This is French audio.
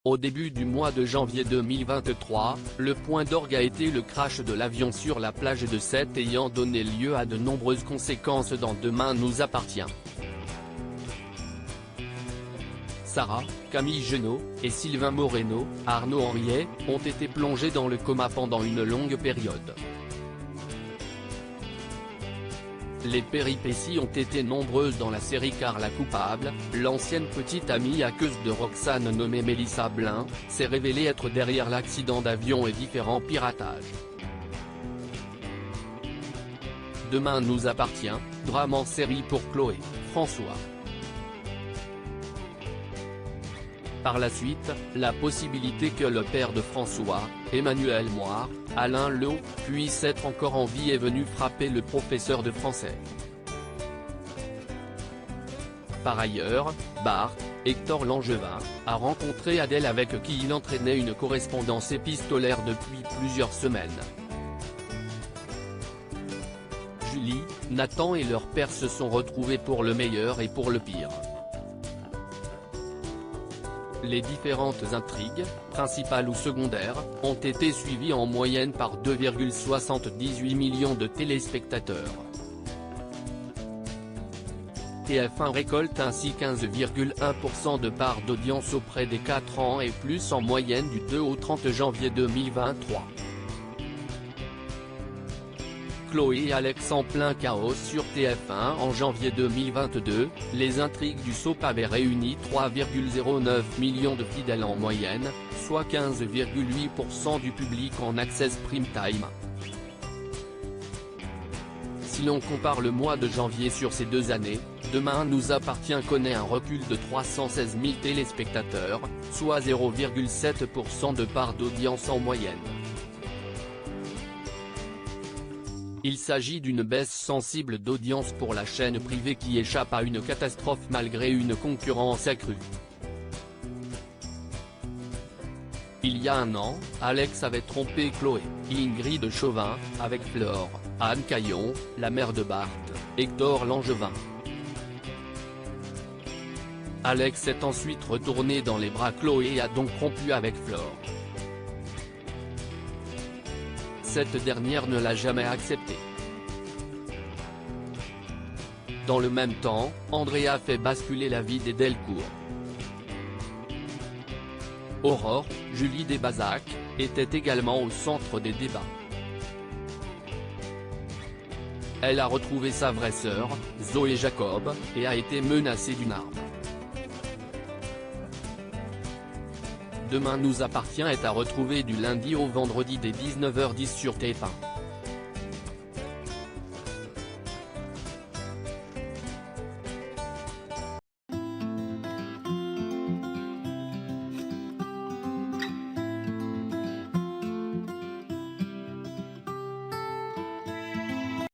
Au début du mois de janvier 2023, le point d'orgue a été le crash de l'avion sur la plage de Sète ayant donné lieu à de nombreuses conséquences dans Demain nous appartient. Sarah, Camille Genot, et Sylvain Moreno, Arnaud Henriet, ont été plongés dans le coma pendant une longue période. Les péripéties ont été nombreuses dans la série car la coupable, l'ancienne petite amie aqueuse de Roxane nommée Mélissa Blin, s'est révélée être derrière l'accident d'avion et différents piratages. Demain nous appartient, drame en série pour Chloé, François. Par la suite, la possibilité que le père de François, Emmanuel Moir, Alain Leau, puisse être encore en vie est venue frapper le professeur de français. Par ailleurs, Bart, Hector Langevin, a rencontré Adèle avec qui il entraînait une correspondance épistolaire depuis plusieurs semaines. Julie, Nathan et leur père se sont retrouvés pour le meilleur et pour le pire. Les différentes intrigues, principales ou secondaires, ont été suivies en moyenne par 2,78 millions de téléspectateurs. TF1 récolte ainsi 15,1% de part d'audience auprès des 4 ans et plus en moyenne du 2 au 30 janvier 2023. Chloé et Alex en plein chaos sur TF1 en janvier 2022, les intrigues du soap avaient réuni 3,09 millions de fidèles en moyenne, soit 15,8% du public en access prime time. Si l'on compare le mois de janvier sur ces 2 années, Demain nous appartient connaît un recul de 316 000 téléspectateurs, soit 0,7% de part d'audience en moyenne. Il s'agit d'une baisse sensible d'audience pour la chaîne privée qui échappe à une catastrophe malgré une concurrence accrue. Il y a un an, Alex avait trompé Chloé, Ingrid Chauvin, avec Flore, Anne Caillon, la mère de Bart, Hector Langevin. Alex est ensuite retourné dans les bras Chloé et a donc rompu avec Flore. Cette dernière ne l'a jamais accepté. Dans le même temps, Andrea fait basculer la vie des Delcourt. Aurore, Julie Desbazac, était également au centre des débats. Elle a retrouvé sa vraie sœur, Zoé Jacob, et a été menacée d'une arme. Demain nous appartient est à retrouver du lundi au vendredi dès 19h10 sur TF1.